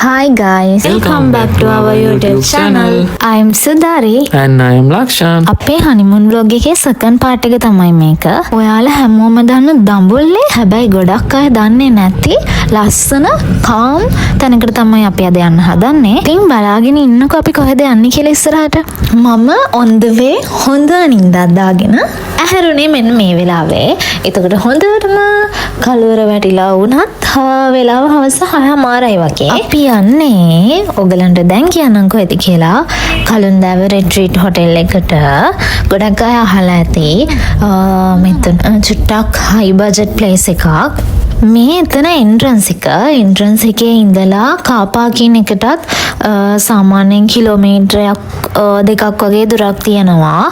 Hi guys, welcome back to our YouTube channel. I am Sudari and I am Lakshan. අපේ honeymoon vlog එකේ second part එක තමයි මේක. ඔයාලා හැමෝම දන්න දඹුල්ලේ හැබැයි ගොඩක් අය දන්නේ නැති ලස්සන calm තැනකට තමයි අපි අද යන්න හදන්නේ. ඉතින් බලාගෙන ඉන්නකෝ අපි කොහෙද යන්නේ කියලා ඉස්සරහට. මම on the way හොඳ නින්දක් දාගෙන ඇහැරුණේ මෙන්න මේ වෙලාවේ. එතකොට හොඳටම කලවර වැටිලා වුණත් වෙලාව හවස 6:00 වගේ. අපි යන්නේ ඔයගලන්ට දැන් කියන්නම් කොහෙද කියලා. කලුන්දාව රිට්‍රීට් හොටෙල් එකට. ගොඩක් අය අහලා ඇති. මෙතන චුට්ටක් හයි බජට් ප්ලේස් එකක්. මේ එතන එන්ට්‍රන්ස් එකේ ඉඳලා කාර් පාකින් එකටත් සාමාන්‍යයෙන් කිලෝමීටරයක් දෙකක් වගේ දුරක් තියෙනවා.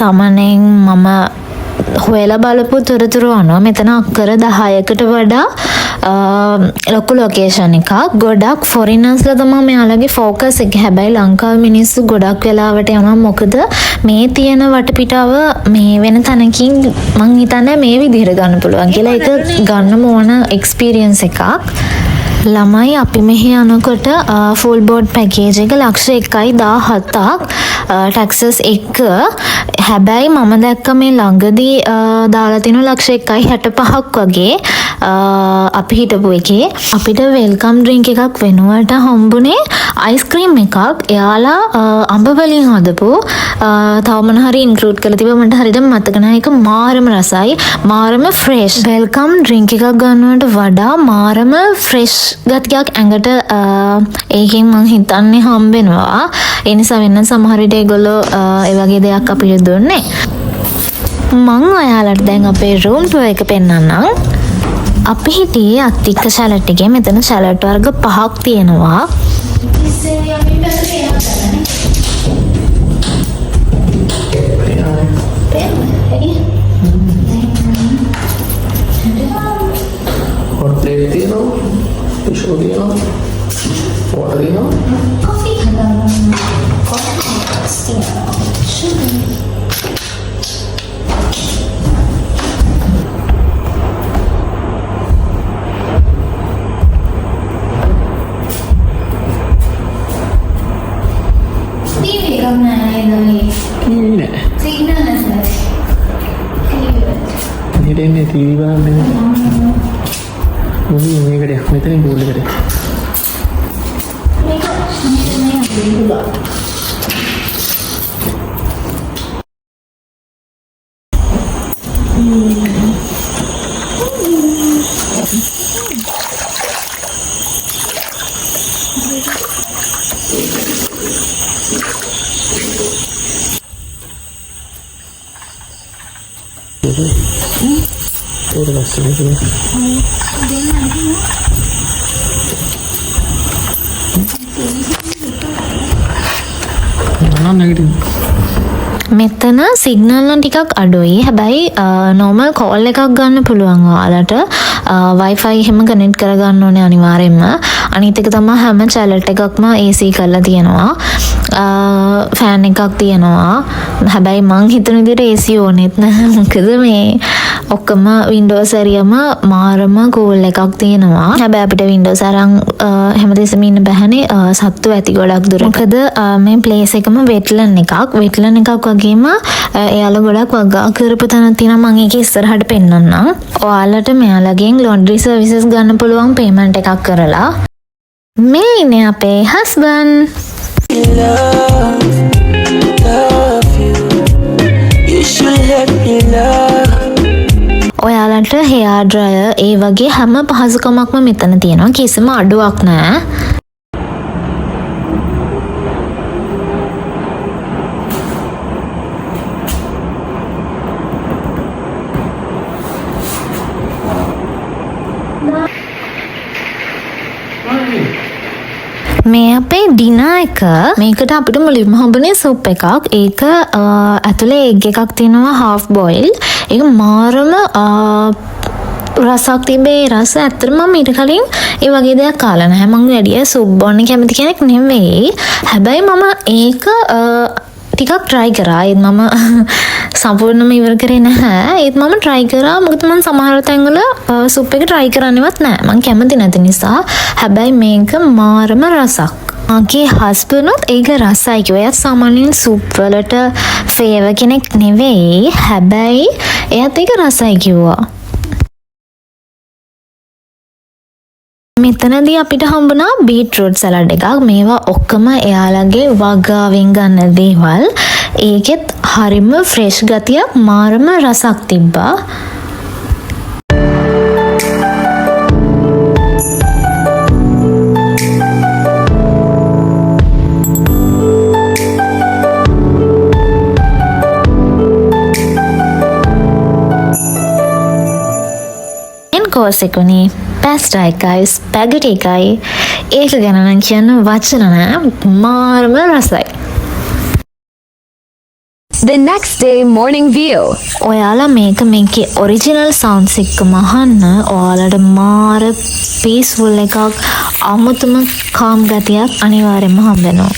සාමාන්‍යයෙන් මම හොයලා බලපු තොරතුරු අනුව මෙතන අක්කර 10කට වඩා ලොකු ලොකේෂන් එකක්. ගොඩක් ෆොරිනර්ස්ලා තමයි මෙයාලගේ ෆෝකස් එක. හැබැයි ලංකාවේ මිනිස්සු ගොඩක් වෙලාවට යනවා මොකද මේ තියෙන වටපිටාව මේ වෙන තැනකින් මං හිතන්නේ මේ විදිහට ගන්න පුළුවන් කියලා. ඒක ගන්න ඕන එක්ස්පීරියන්ස් එකක්. ළමයි අපි මෙහි යනකොට ෆුල් බෝඩ් පැකේජ් එක $1,17,000ක් ටැක්සස් එක. හැබැයි මම දැක්ක මේ ළඟදී දාලා තියෙන $1,65,000ක් වගේ අපි හිටපු එකේ. අපිට වෙල්කම් ඩ්‍රින්ක් එකක් වෙනුවට හම්බුනේ අයිස්ක්‍රීම් එකක්. එයාලා අඹ වලින් හදපු තව මොන හරි ඉන්ක්ලූඩ් කරලා තිබ්බා. මට හරියට මතක නැහැ. ඒක මාරම රසයි, මාරම ෆ්‍රෙෂ්. වෙල්කම් ඩ්‍රින්ක් එකක් ගන්නවට වඩා මාරම ෆ්‍රෙෂ් ගතියක් ඇඟට ඒකෙන් මං හිතන්නේ හම්බෙනවා. ඒ නිසා වෙන සමහර විට ඒගොල්ලෝ ඒ වගේ දෙයක් අපිට දුන්නේ. මං ඔයාලට දැන් අපේ රූම් ටුවර් එක පෙන්නන්නම්. අපි හිටියේ අත්තික්ක සැලට් එකේ. මෙතන සැලට් වර්ග 5ක් තියෙනවා. Hot plate තියෙනවා, fish තියෙනවා, water තියෙනවා. Coffee හදන්න. Coffee හිටෙන්නේ ටීවී බලන්නේ. මොකද මේකට මෙතන බෝල් එකට. මෙතන සිග්නල් නම් ටිකක් අඩුයි. හැබැයි නෝමල් කෝල් එකක් ගන්න පුළුවන් ඔයාලට. Wi-Fi එහෙම කනෙක්ට් කරගන්න ඕනේ අනිවාර්යෙන්ම. අනිත් එක තමයි හැම චැනල් එකක්ම AC කරලා තියෙනවා. ෆෑන් එකක් තියෙනවා. හැබැයි මං හිතන විදිහට AC ඕනෙත් නැහැ. මොකද මේ ඔක්කොම වින්ඩෝස් ඇරියම මාරම කූල් එකක් තියෙනවා. හැබැයි අපිට වින්ඩෝස් අරන් හැමදෙස්සම ඉන්න බෑනේ. සත්තු ඇති ගොඩක් දුර. මොකද මේ ප්ලේස් එකම වෙට්ලන් එකක්. වෙට්ලන් එකක් වගේම එයාලා ගොඩක් වගා කරපු තැනක් තියෙනවා. මම ඒක ඉස්සරහට පෙන්නන්නම්. ඔයාලට මෙයාලගෙන් ලොන්ඩ්‍රි සර්විසස් ගන්න පුළුවන් පේමන්ට් එකක් කරලා. මේ ඉන්නේ අපේ හස්බන්ඩ්. ඔයාලට හෙයා ඩ්‍රයර් ඒ වගේ හැම පහසුකමක්ම මෙතන තියෙනවා. කිසිම අඩුවක් නැහැ. මේ අපේ ඩිනර් එක. මේකට අපිට මුලින්ම හම්බුනේ සුප් එකක්. ඒක ඇතුලේ එග් එකක් තියෙනවා half boil. ඒක මාරම රසක් තිබේ. රස ඇත්තටම මම ඊට කලින් ඒ වගේ දෙයක් කාලා නැහැ. මම වැඩිය සුප් බොන්න කැමති කෙනෙක් නෙවෙයි. හැබැයි මම ඒක ටිකක් try කරා. ඒත් මම සම්පූර්ණයෙන්ම ඉවර කරේ නැහැ. ඒත් මම try කරා. මොකද මම සමහර තැන්වල සුප් එක try කරන්නේවත් නැහැ. මම කැමති නැති නිසා. හැබැයි මේක මාරම රසක්. මගේ හස්බන්ඩ්ත් ඒක රසයි කිව්වා. එයාත් සාමාන්‍යයෙන් සුප් වලට ෆේවර් කෙනෙක් නෙවෙයි. හැබැයි එයාත් ඒක රසයි කිව්වා. මෙතනදී අපිට හම්බුණා බීට්රූට් සලාඩ් එකක්. මේවා ඔක්කොම එයාලගේ වගාවෙන් ගන්න දේවල්. ඒකෙත් හරිම ෆ්‍රෙෂ් ගතියක් මාරම රසක් තිබ්බා. කෝස් එකනේ පැස්ටා එකයි ස්පැගටි එකයි. ඒක ගැන නම් කියන්න වචන නෑ. මාරම රසයි. The next day morning view. ඔයාලා මේකේ ඔරිජිනල් සවුන්ඩ්ස් එක්කම අහන්න. ඔයාලට මාර පීස්ෆුල් එකක්, අමුතුම කාම් ගතියක් අනිවාර්යෙන්ම හම්බෙනවා.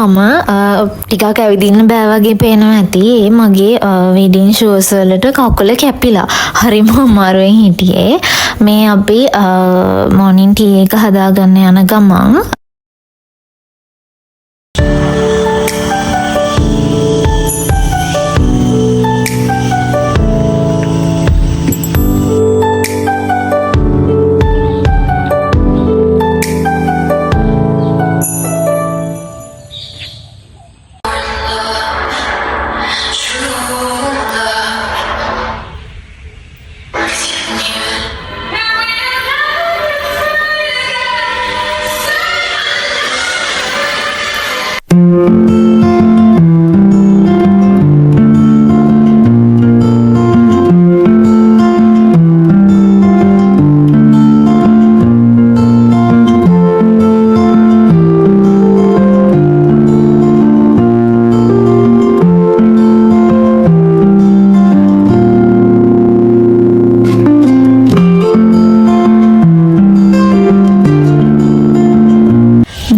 මම ටිකක් ඇවිදින්න බෑ වගේ පේනවා ඇති. ඒ මගේ වෙඩින් ෂූස් වලට කකුල කැපිලා හරිම අමාරුවෙන් හිටියේ. මේ අපි මොර්නින් ටී එක හදාගන්න යන ගමන්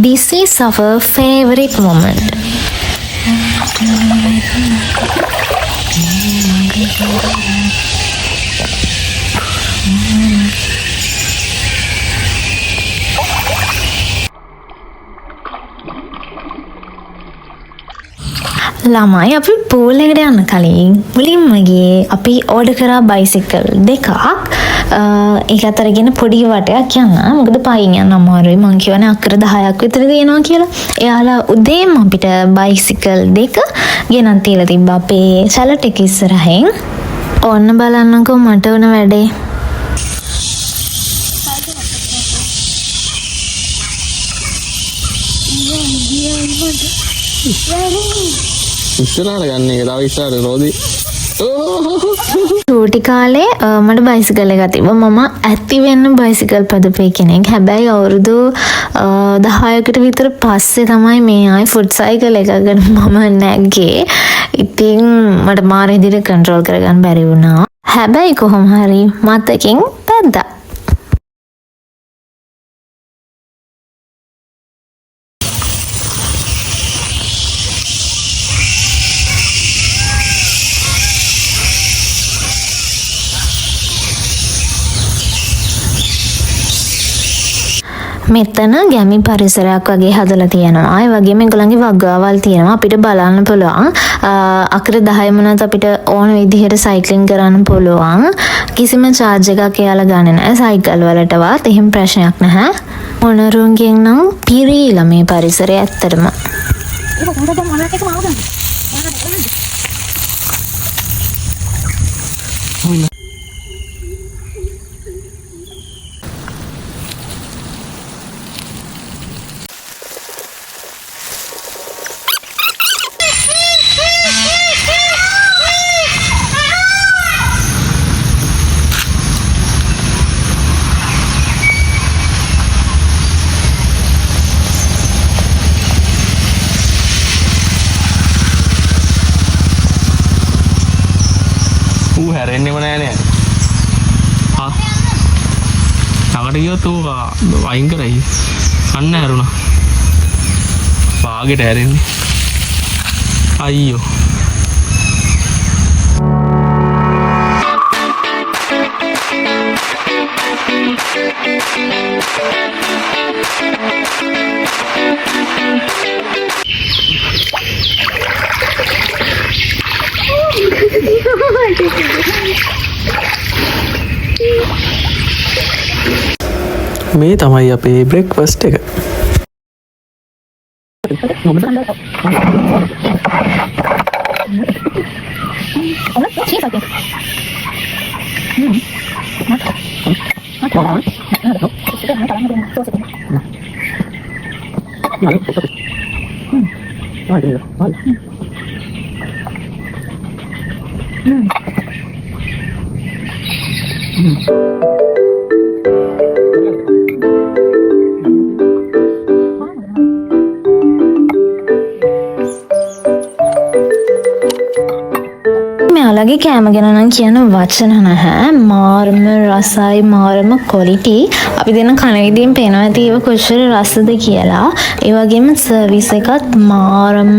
this is our favorite moment. ළමයි අපි පූල් එකට යන්න කලින් මුලින්ම ගියේ අපි ඕඩර් කරා බයිසිකල් දෙකක්. ඒක අතරගෙන පොඩි වටයක් යන්න. මොකද පයින් යන්න අමාරුයි. මං කියවනේ අක්කර 10ක් විතර තියෙනවා කියලා. එයාලා උදේම අපිට බයිසිකල් දෙක ගෙනත් තියලා තිබ්බා අපේ සැලට් එක ඉස්සරහින්. ඔන්න බලන්නකෝ මට උන වැඩේ. ඉස්සරහට යන්නේ ඒක තව ඉස්සරහට රෝදි. චූටි කාලේ මට බයිසිකල් එකක් තිබ්බා. මම ඇති වෙන්න බයිසිකල් පදපේ කෙනෙක්. හැබැයි අවුරුදු 10කට විතර පස්සේ තමයි මේ ආයි ෆුට් සයිකල් එකකට මම නැග්ගේ. ඉතින් මට මාර විදිහට කන්ට්‍රෝල් කරගන්න බැරි වුණා. හැබැයි කොහොම හරි මතකින් පැද්දා. මෙතන ගැමි පරිසරයක් වගේ හදලා තියෙනවා. ඒ වගේම ඒගොල්ලන්ගේ වගාවල් තියෙනවා. අපිට බලන්න පුළුවන්. අක්‍ර 10 වුණත් අපිට ඕන විදිහට සයික්ලින් කරන්න පුළුවන්. කිසිම charge එකක් එයාලා ගන්න නැහැ සයිකල් වලටවත්. එහෙම ප්‍රශ්නයක් නැහැ. මොනරුන්ගෙන් නම් පිරීලා මේ පරිසරය ඇත්තටම. ඌ හැරෙන්නේම නෑනේ. ආ. ළඟට ගියොත් ඌ වයින් කරයි. අන්න හැරුණා. පාගෙට හැරෙන්නේ. අයියෝ. මේ තමයි අපේ බ්‍රෙක්ෆාස්ට් එක. මෙයාලගේ කෑම ගැන නම් කියන වචන නැහැ. මාරම රසයි, මාරම ක්වොලිටි. අපි දෙන කන විදිහින් පේනවා ඇති ඒව කොච්චර රසද කියලා. ඒ වගේම සර්විස් එකත් මාරම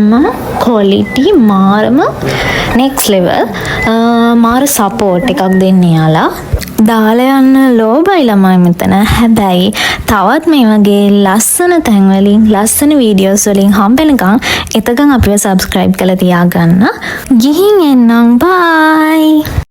ක්වොලිටි, මාරම නෙක්ස්ට් ලෙවල්. මාර සපෝට් එකක් දෙන්නේ යාලා. දාලා යන්න ලෝබයි ළමයි මෙතන. හැබැයි තවත් මේ වගේ ලස්සන තැන් වලින්, ලස්සන වීඩියෝස් වලින් හම්බෙනකන් එතකන් අපිව සබ්ස්ක්‍රයිබ් කරලා තියාගන්න. ගිහින් එන්නම්. බයි.